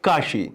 काशी,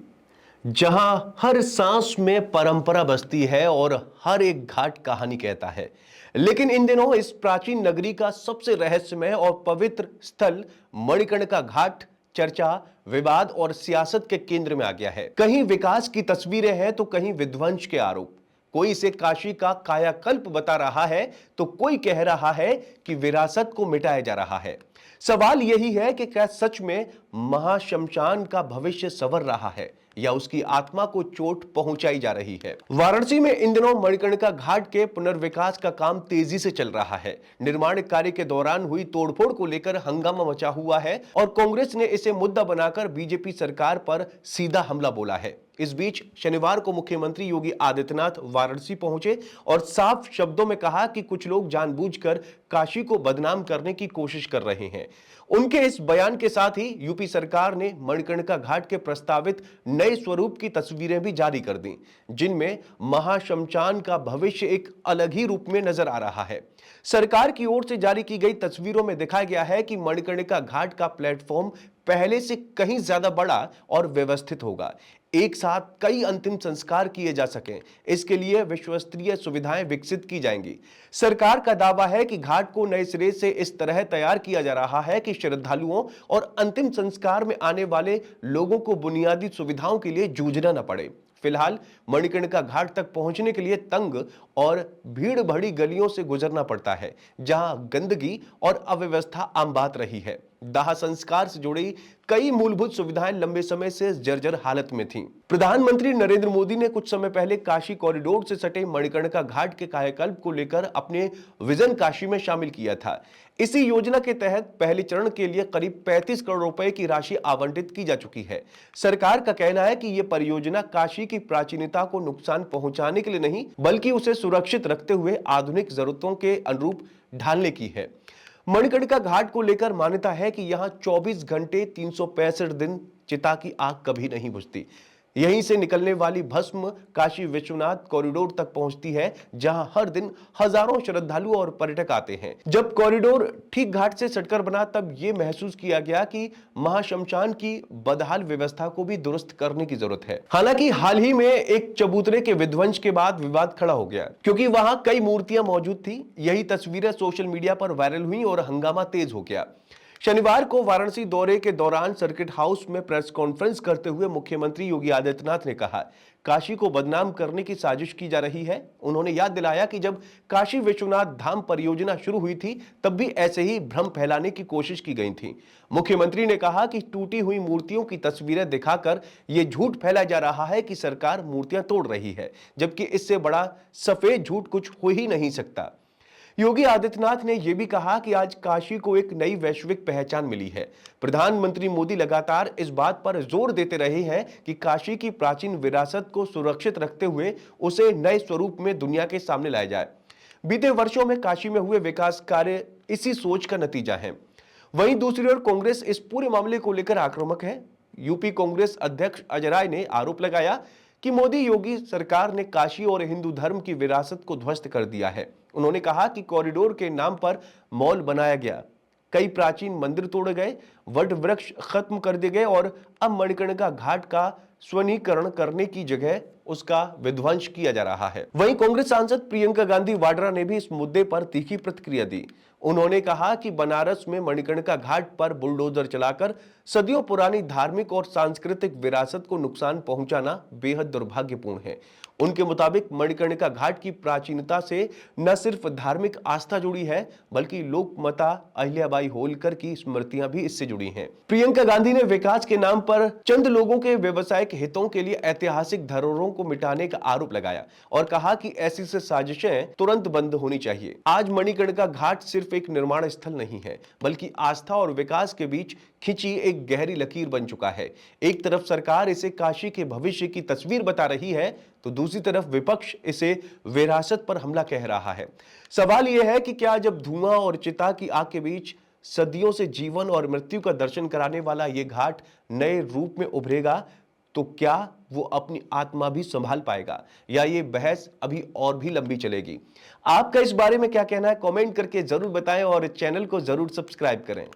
जहां हर सांस में परंपरा बसती है और हर एक घाट कहानी कहता है। लेकिन इन दिनों इस प्राचीन नगरी का सबसे रहस्यमय और पवित्र स्थल मणिकर्णिका घाट चर्चा, विवाद और सियासत के केंद्र में आ गया है। कहीं विकास की तस्वीरें हैं तो कहीं विध्वंस के आरोप। कोई इसे काशी का कायाकल्प बता रहा है तो कोई कह रहा है कि विरासत को मिटाया जा रहा है। सवाल यही है कि क्या सच में महाशमशान का भविष्य संवर रहा है या उसकी आत्मा को चोट पहुंचाई जा रही है। वाराणसी में इन दिनों मणिकर्णिका घाट के पुनर्विकास का काम तेजी से चल रहा है। निर्माण कार्य के दौरान हुई तोड़फोड़ को लेकर हंगामा मचा हुआ है और कांग्रेस ने इसे मुद्दा बनाकर बीजेपी सरकार पर सीधा हमला बोला है। इस बीच शनिवार को मुख्यमंत्री योगी आदित्यनाथ वाराणसी पहुंचे और साफ शब्दों में कहा कि कुछ लोग जानबूझकर काशी को बदनाम करने की कोशिश कर रहे हैं। उनके इस बयान के साथ ही यूपी सरकार ने मणिकर्णिका घाट के प्रस्तावित नए स्वरूप की तस्वीरें भी जारी कर दी, जिनमें महाशमशान का भविष्य एक अलग ही रूप में नजर आ रहा है। सरकार की ओर से जारी की गई तस्वीरों में दिखाया गया है कि मणिकर्णिका घाट का प्लेटफॉर्म पहले से कहीं ज्यादा बड़ा और व्यवस्थित होगा। एक साथ कई अंतिम संस्कार किए जा सकें, इसके लिए विश्वस्तरीय सुविधाएं विकसित की जाएंगी। सरकार का दावा है कि घाट को नए सिरे से इस तरह तैयार किया जा रहा है कि श्रद्धालुओं और अंतिम संस्कार में आने वाले लोगों को बुनियादी सुविधाओं के लिए जूझना न पड़े। फिलहाल मणिकर्णिका घाट तक पहुंचने के लिए तंग और भीड़ भरी गलियों से गुजरना पड़ता है, जहां गंदगी और अव्यवस्था आम बात रही है। दाह संस्कार से जुड़ी कई मूलभूत सुविधाएं लंबे समय से जर्जर हालत में थीं। प्रधानमंत्री नरेंद्र मोदी ने कुछ समय पहले काशी कॉरिडोर से सटे मणिकर्णिका घाट के कायाकल्प को लेकर अपने विजन काशी में शामिल किया था। इसी योजना के तहत पहले चरण के लिए करीब 35 करोड़ रुपए की राशि आवंटित की जा चुकी है। सरकार का कहना है कि यह परियोजना काशी की प्राचीनता को नुकसान पहुंचाने के लिए नहीं, बल्कि उसे सुरक्षित रखते हुए आधुनिक जरूरतों के अनुरूप ढालने की है। मणिकर्णिका घाट को लेकर मान्यता है कि यहां 24 घंटे 365 दिन चिता की आग कभी नहीं बुझती। यहीं से निकलने वाली भस्म काशी विश्वनाथ कॉरिडोर तक पहुंचती है, जहां हर दिन हजारों श्रद्धालु और पर्यटक आते हैं। जब कॉरिडोर ठीक घाट से सटकर बना, तब यह महसूस किया गया कि महाशमशान की बदहाल व्यवस्था को भी दुरुस्त करने की जरूरत है। हालांकि हाल ही में एक चबूतरे के विध्वंस के बाद विवाद खड़ा हो गया, क्योंकि वहां कई मूर्तियां मौजूद थी। यही तस्वीरें सोशल मीडिया पर वायरल हुई और हंगामा तेज हो गया। शनिवार को वाराणसी दौरे के दौरान सर्किट हाउस में प्रेस कॉन्फ्रेंस करते हुए मुख्यमंत्री योगी आदित्यनाथ ने कहा, काशी को बदनाम करने की साजिश की जा रही है। उन्होंने याद दिलाया कि जब काशी विश्वनाथ धाम परियोजना शुरू हुई थी, तब भी ऐसे ही भ्रम फैलाने की कोशिश की गई थी। मुख्यमंत्री ने कहा कि टूटी हुई मूर्तियों की तस्वीरें दिखाकर यह झूठ फैलाया जा रहा है कि सरकार मूर्तियां तोड़ रही है, जबकि इससे बड़ा सफेद झूठ कुछ हो ही नहीं सकता। योगी आदित्यनाथ ने यह भी कहा कि आज काशी को एक नई वैश्विक पहचान मिली है। प्रधानमंत्री मोदी लगातार इस बात पर जोर देते रहे हैं कि काशी की प्राचीन विरासत को सुरक्षित रखते हुए उसे नए स्वरूप में दुनिया के सामने लाया जाए। बीते वर्षों में काशी में हुए विकास कार्य इसी सोच का नतीजा है। वहीं दूसरी ओर कांग्रेस इस पूरे मामले को लेकर आक्रामक है। यूपी कांग्रेस अध्यक्ष अजय राय ने आरोप लगाया कि मोदी योगी सरकार ने काशी और हिंदू धर्म की विरासत को ध्वस्त कर दिया है। उन्होंने कहा कि कॉरिडोर के नाम पर मॉल बनाया गया, कई प्राचीन मंदिर तोड़े गए, वट वृक्ष खत्म कर दिए गए और अब मणिकर्णिका घाट का स्वनीकरण करने की जगह उसका विध्वंस किया जा रहा है। वहीं कांग्रेस सांसद प्रियंका गांधी वाड्रा ने भी इस मुद्दे पर तीखी प्रतिक्रिया दी। उन्होंने कहा कि बनारस में मणिकर्णिका घाट पर बुलडोजर चलाकर सदियों पुरानी धार्मिक और सांस्कृतिक विरासत को नुकसान पहुंचाना बेहद दुर्भाग्यपूर्ण है। उनके मुताबिक मणिकर्णिका घाट की प्राचीनता से न सिर्फ धार्मिक आस्था जुड़ी है, बल्कि लोकमाता अहिल्याबाई होलकर की स्मृतियां भी इससे जुड़ी हैं। प्रियंका गांधी ने विकास के नाम पर चंद लोगों के व्यवसायिक हितों के लिए ऐतिहासिक धरोहरों को मिटाने का आरोप लगाया और कहा कि ऐसी साजिशें तुरंत बंद होनी चाहिए। आज मणिकर्णिका घाट सिर्फ एक निर्माण स्थल नहीं है, बल्कि आस्था और विकास के बीच खिंची एक गहरी लकीर बन चुका है। एक तरफ सरकार इसे काशी के भविष्य की तस्वीर बता रही है, तो दूसरी तरफ विपक्ष इसे विरासत पर हमला कह रहा है। सवाल यह है कि क्या जब धुआं और चिता की आग के बीच सदियों से जीवन और मृत्यु का दर्शन कराने वाला यह घाट नए रूप में उभरेगा, तो क्या वो अपनी आत्मा भी संभाल पाएगा, या ये बहस अभी और भी लंबी चलेगी? आपका इस बारे में क्या कहना है? कमेंट करके जरूर बताएं और चैनल को जरूर सब्सक्राइब करें।